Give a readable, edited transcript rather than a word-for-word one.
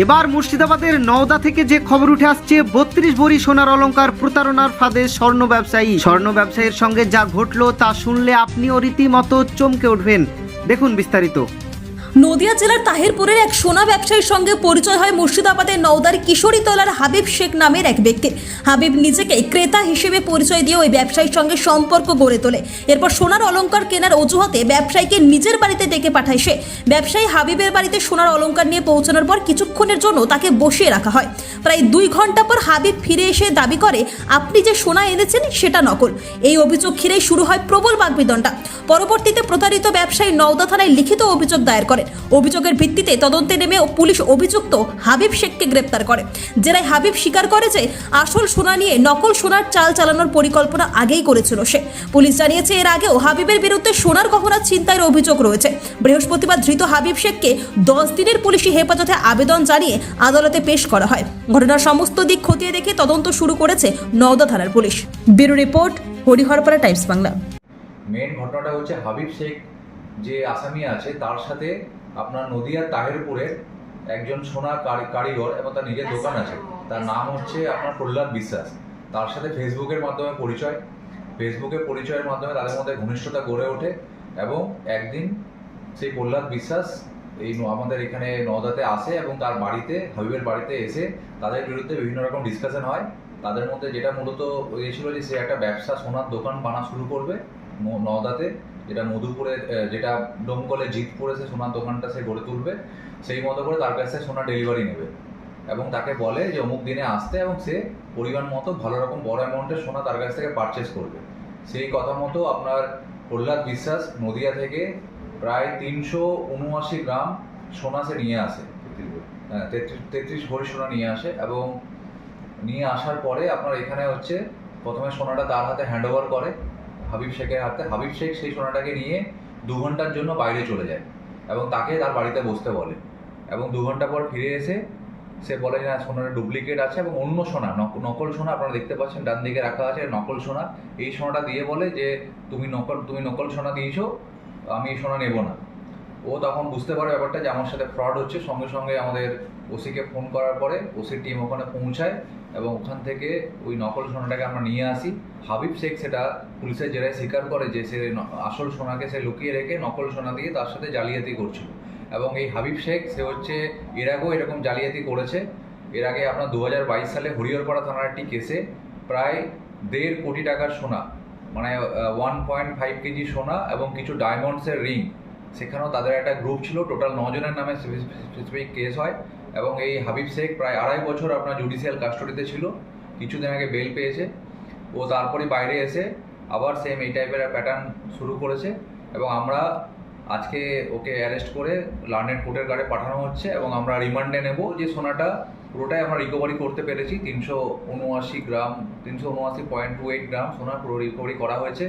এবার মুর্শিদাবাদের নওদা থেকে যে খবর উঠে আসছে, 32 ভরি সোনার অলংকার প্রতারণার ফাঁদে স্বর্ণ ব্যবসায়ীর সঙ্গে যা ঘটলো তা শুনলে আপনিও রীতিমতো চমকে উঠবেন। দেখুন বিস্তারিত। নদিয়া জেলার তাহিরপুরের এক সোনা ব্যবসায়ীর সঙ্গে পরিচয় হয় মুর্শিদাবাদের নওদার কিশোরীতলার হাবিব শেখ নামের এক ব্যক্তির। হাবিব নিজেকে ক্রেতা হিসেবে পরিচয় দিয়ে ওই ব্যবসায়ীর সঙ্গে সম্পর্ক গড়ে তোলে। এরপর সোনার অলংকার কেনার অজুহাতে ব্যবসায়ীকে নিজের বাড়িতে ডেকে পাঠায় সে। ব্যবসায়ী হাবিবের বাড়িতে সোনার অলংকার নিয়ে পৌঁছানোর পর কিছুক্ষণের জন্য তাকে বসিয়ে রাখা হয়। প্রায় 2 ঘন্টা পর হাবিব ফিরে এসে দাবি করে, আপনি যে সোনা এনেছেন সেটা নকল। এই অভিযোগ ঘিরেই শুরু হয় প্রবল বাকবিতণ্ডা। পরবর্তীতে প্রতারিত ব্যবসায়ী নওদা থানায় লিখিত অভিযোগ দায়ের করে। অভিযোগের ভিত্তিতে তদন্তে নেমে পুলিশ অভিযুক্ত হাবিব শেখকে গ্রেপ্তার করে। জেলায় হাবিব স্বীকার করে যে আসল সোনা নিয়ে নকল সোনার চাল চালানোর পরিকল্পনা আগেই করেছিল সে। পুলিশ জানিয়েছে এর আগেও হাবিবের বিরুদ্ধে সোনার গহনা ছিনতাইয়ের অভিযোগ রয়েছে। বৃহস্পতিবার ধৃত হাবিব শেখকে 10 দিনের পুলিশি হেফাজতে আবেদন জানিয়ে আদালতে পেশ করা হয়। ঘটনার সমস্ত দিক খতিয়ে দেখে তদন্ত শুরু করেছে নওদা থানার পুলিশ। Bureau report, Hariharpara times Bangla. Main ঘটনাটা হচ্ছে হাবিব শেখ যে আসামি আছে তার সাথে আপনার নদিয়ার তাহিরপুরের একজন সোনা কারিগর এবং তার নিজের দোকান আছে, তার নাম হচ্ছে আপনার প্রহ্লাদ বিশ্বাস। তার সাথে ফেসবুকের মাধ্যমে পরিচয়ের মাধ্যমে তাদের মধ্যে ঘনিষ্ঠতা গড়ে ওঠে এবং একদিন সেই প্রহ্লাদ বিশ্বাস এই আমাদের এখানে নওদাতে আসে এবং তার বাড়িতে, হাবিবের বাড়িতে এসে তাদের বিরুদ্ধে বিভিন্ন রকম ডিসকাশন হয়। তাদের মধ্যে যেটা মূলত হয়েছিল যে সে একটা ব্যবসা সোনার দোকান বানা শুরু করবে নওদাতে, যেটা মধুপুরে, যেটা ডোমকলে জিতপুরে সে সোনার দোকানটা সে গড়ে তুলবে। সেই মতো করে তার কাছে সোনা ডেলিভারি নেবে এবং তাকে বলে যে অমুক দিনে আসতে এবং সে পরিমাণ মতো ভালো রকম বড় অ্যামাউন্টের সোনা তার কাছ থেকে পারচেস করবে। সেই কথা মতো আপনার প্রহ্লাদ বিশ্বাস নদিয়া থেকে প্রায় 379 গ্রাম সোনা সে নিয়ে আসে, 33 ভরি সোনা নিয়ে আসে এবং নিয়ে আসার পরে আপনার এখানে হচ্ছে প্রথমে সোনাটা তার হাতে হ্যান্ড ওভার করে হাবিব শেখের হাতে। হাবিব শেখ সেই সোনাটাকে নিয়ে 2 ঘন্টার জন্য বাইরে চলে যায় এবং তাকে তার বাড়িতে বসতে বলে এবং 2 ঘন্টা পর ফিরে এসে সে বলে যে না, সোনাটা ডুপ্লিকেট আছে এবং অন্য সোনা, নকল সোনা আপনারা দেখতে পাচ্ছেন ডান দিকে রাখা আছে নকল সোনা। এই সোনাটা দিয়ে বলে যে তুমি নকল সোনা দিয়েছো, আমি এই সোনা নেব না। ও তখন বুঝতে পারে ব্যাপারটা যে আমার সাথে ফ্রড হচ্ছে। সঙ্গে সঙ্গে আমাদের ওসিকে ফোন করার পরে ওসির টিম ওখানে পৌঁছায় এবং ওখান থেকে ওই নকল সোনাটাকে আমরা নিয়ে আসি। হাবিব শেখ সেটা পুলিশের জেরায় স্বীকার করে যে সে আসল সোনাকে সে লুকিয়ে রেখে নকল সোনা দিয়ে তার সাথে জালিয়াতি করছিল। এবং এই হাবিব শেখ সে হচ্ছে এর আগেও এরকম জালিয়াতি করেছে। এর আগে আপনার 2022 সালে হরিহরপাড়া থানার একটি কেসে প্রায় 1.5 কোটি টাকার সোনা, মানে 1.5 কেজি সোনা এবং কিছু ডায়মন্ডসের রিং, সেখানেও তাদের একটা গ্রুপ ছিল। টোটাল 9 জনের নামে স্পেসিফিক কেস হয় এবং এই হাবিব শেখ প্রায় 2.5 বছর আপনার জুডিশিয়াল কাস্টডিতে ছিল। কিছুদিন আগে বেল পেয়েছে। ও তারপরে বাইরে এসে আবার সেম এই টাইপের প্যাটার্ন শুরু করেছে এবং আমরা আজকে ওকে অ্যারেস্ট করে লার্নেড কোর্টের গাড়ি পাঠানো হচ্ছে এবং আমরা রিমান্ডে নেব। যে সোনাটা পুরোটাই আমরা রিকভারি করতে পেরেছি, 379 গ্রাম, 379.28 গ্রাম সোনা পুরো রিকভারি করা হয়েছে।